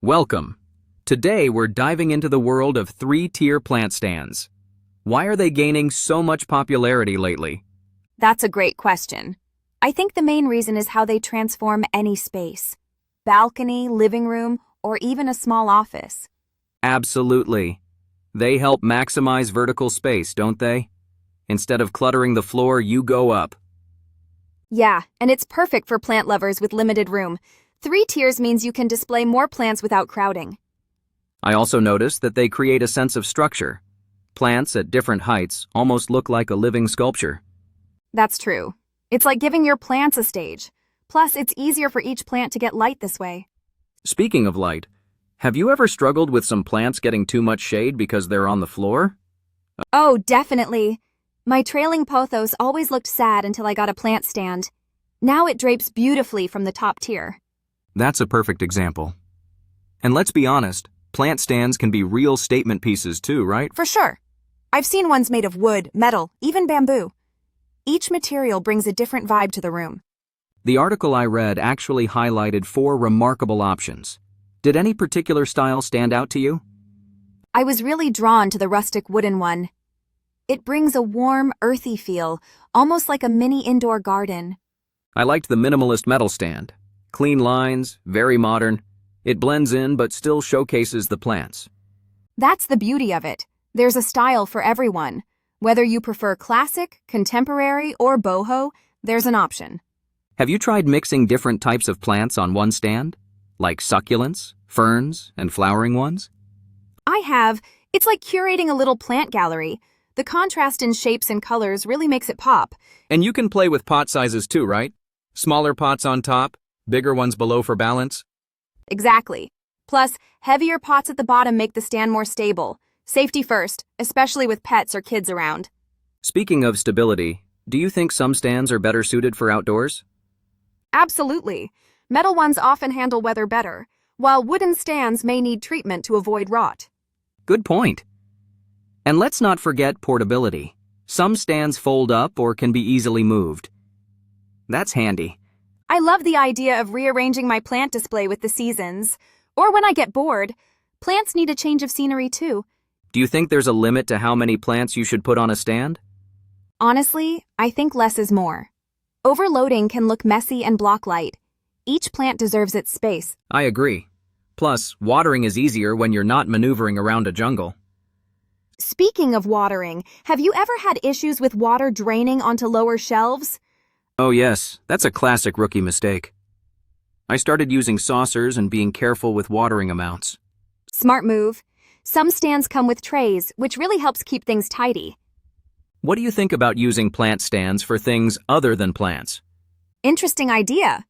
Welcome. Today we're diving into the world of three-tier plant stands. Why are they gaining so much popularity lately? That's a great question. I think the main reason is how they transform any space. Balcony, living room, or even a small office. Absolutely. They help maximize vertical space, don't they? Instead of cluttering the floor, you go up. Yeah, and it's perfect for plant lovers with limited room. 3 tiers means you can display more plants without crowding. I also noticed that they create a sense of structure. Plants at different heights almost look like a living sculpture. That's true. It's like giving your plants a stage. Plus, it's easier for each plant to get light this way. Speaking of light, have you ever struggled with some plants getting too much shade because they're on the floor? Oh, definitely. My trailing pothos always looked sad until I got a plant stand. Now it drapes beautifully from the top tier. That's a perfect example. And let's be honest, plant stands can be real statement pieces too, right? For sure. I've seen ones made of wood, metal, even bamboo. Each material brings a different vibe to the room. The article I read actually highlighted 4 remarkable options. Did any particular style stand out to you? I was really drawn to the rustic wooden one. It brings a warm, earthy feel, almost like a mini indoor garden. I liked the minimalist metal stand. Clean lines, very modern. It blends in but still showcases the plants. That's the beauty of it. There's a style for everyone. Whether you prefer classic, contemporary, or boho, there's an option. Have you tried mixing different types of plants on one stand? Like succulents, ferns, and flowering ones? I have. It's like curating a little plant gallery. The contrast in shapes and colors really makes it pop. And you can play with pot sizes too, right? Smaller pots on top, bigger ones below for balance. Exactly. Plus, heavier pots at the bottom make the stand more stable. Safety first, especially with pets or kids around. Speaking of stability, do you think some stands are better suited for outdoors? Absolutely. Metal ones often handle weather better, while wooden stands may need treatment to avoid rot. Good point. And let's not forget portability. Some stands fold up or can be easily moved. That's handy. I love the idea of rearranging my plant display with the seasons. Or when I get bored, plants need a change of scenery too. Do you think there's a limit to how many plants you should put on a stand? Honestly, I think less is more. Overloading can look messy and block light. Each plant deserves its space. I agree. Plus, watering is easier when you're not maneuvering around a jungle. Speaking of watering, have you ever had issues with water draining onto lower shelves? Oh yes, that's a classic rookie mistake. I started using saucers and being careful with watering amounts. Smart move. Some stands come with trays, which really helps keep things tidy. What do you think about using plant stands for things other than plants? Interesting idea.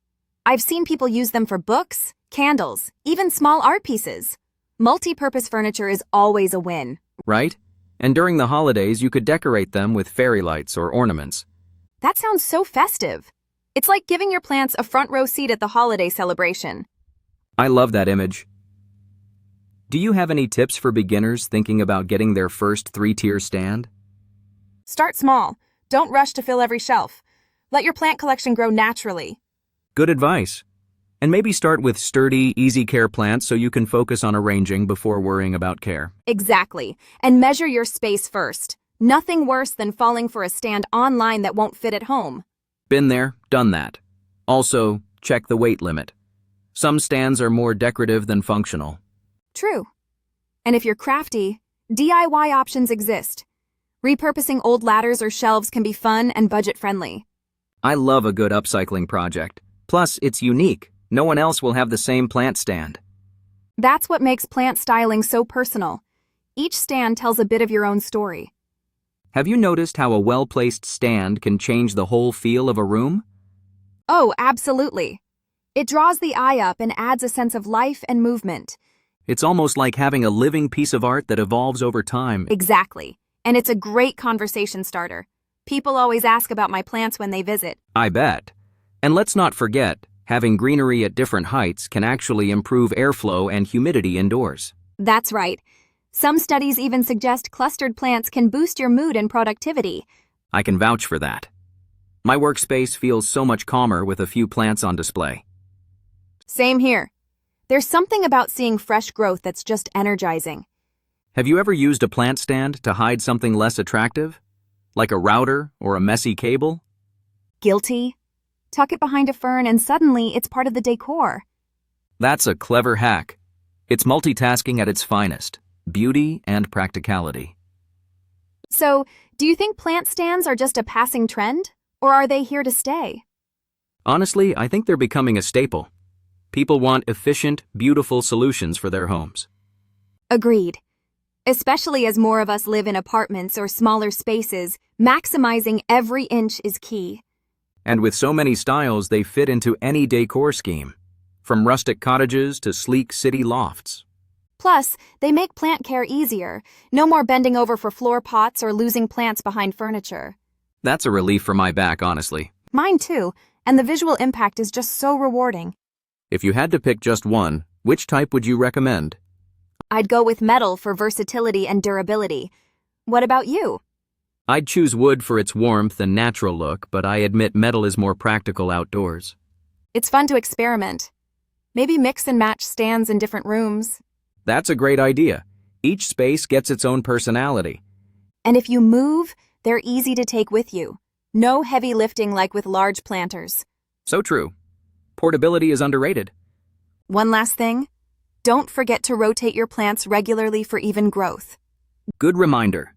I've seen people use them for books, candles, even small art pieces. Multi-purpose furniture is always a win. Right? And during the holidays, you could decorate them with fairy lights or ornaments. That sounds so festive. It's like giving your plants a front row seat at the holiday celebration. I love that image. Do you have any tips for beginners thinking about getting their first 3-tier stand? Start small. Don't rush to fill every shelf. Let your plant collection grow naturally. Good advice. And maybe start with sturdy, easy care plants so you can focus on arranging before worrying about care. Exactly. And measure your space first. Nothing worse than falling for a stand online that won't fit at home. Been there, done that. Also, check the weight limit. Some stands are more decorative than functional. True. And if you're crafty, DIY options exist. Repurposing old ladders or shelves can be fun and budget-friendly. I love a good upcycling project. Plus, it's unique. No one else will have the same plant stand. That's what makes plant styling so personal. Each stand tells a bit of your own story. Have you noticed how a well-placed stand can change the whole feel of a room? Oh, absolutely. It draws the eye up and adds a sense of life and movement. It's almost like having a living piece of art that evolves over time. Exactly. And it's a great conversation starter. People always ask about my plants when they visit. I bet. And let's not forget, having greenery at different heights can actually improve airflow and humidity indoors. That's right. Some studies even suggest clustered plants can boost your mood and productivity. I can vouch for that. My workspace feels so much calmer with a few plants on display. Same here. There's something about seeing fresh growth that's just energizing. Have you ever used a plant stand to hide something less attractive? Like a router or a messy cable? Guilty? Tuck it behind a fern and suddenly it's part of the decor. That's a clever hack. It's multitasking at its finest, beauty and practicality. So, do you think plant stands are just a passing trend, or are they here to stay? Honestly, I think they're becoming a staple. People want efficient, beautiful solutions for their homes. Agreed. Especially as more of us live in apartments or smaller spaces, maximizing every inch is key. And with so many styles, they fit into any decor scheme, from rustic cottages to sleek city lofts. Plus, they make plant care easier. No more bending over for floor pots or losing plants behind furniture. That's a relief for my back, honestly. Mine too, and the visual impact is just so rewarding. If you had to pick just one, which type would you recommend? I'd go with metal for versatility and durability. What about you? I'd choose wood for its warmth and natural look, but I admit metal is more practical outdoors. It's fun to experiment. Maybe mix and match stands in different rooms. That's a great idea. Each space gets its own personality. And if you move, they're easy to take with you. No heavy lifting like with large planters. So true. Portability is underrated. One last thing. Don't forget to rotate your plants regularly for even growth. Good reminder.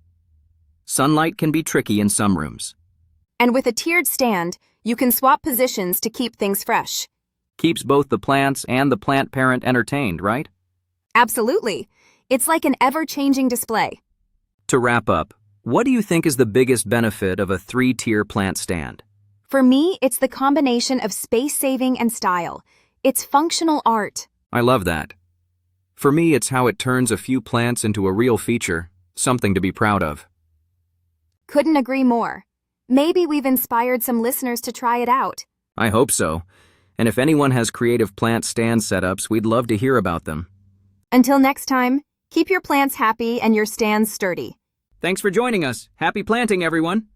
Sunlight can be tricky in some rooms. And with a tiered stand, you can swap positions to keep things fresh. Keeps both the plants and the plant parent entertained, right? Absolutely. It's like an ever-changing display. To wrap up, what do you think is the biggest benefit of a 3-tier plant stand? For me, it's the combination of space-saving and style. It's functional art. I love that. For me, it's how it turns a few plants into a real feature, something to be proud of. Couldn't agree more. Maybe we've inspired some listeners to try it out. I hope so. And if anyone has creative plant stand setups, we'd love to hear about them. Until next time, keep your plants happy and your stands sturdy. Thanks for joining us. Happy planting, everyone!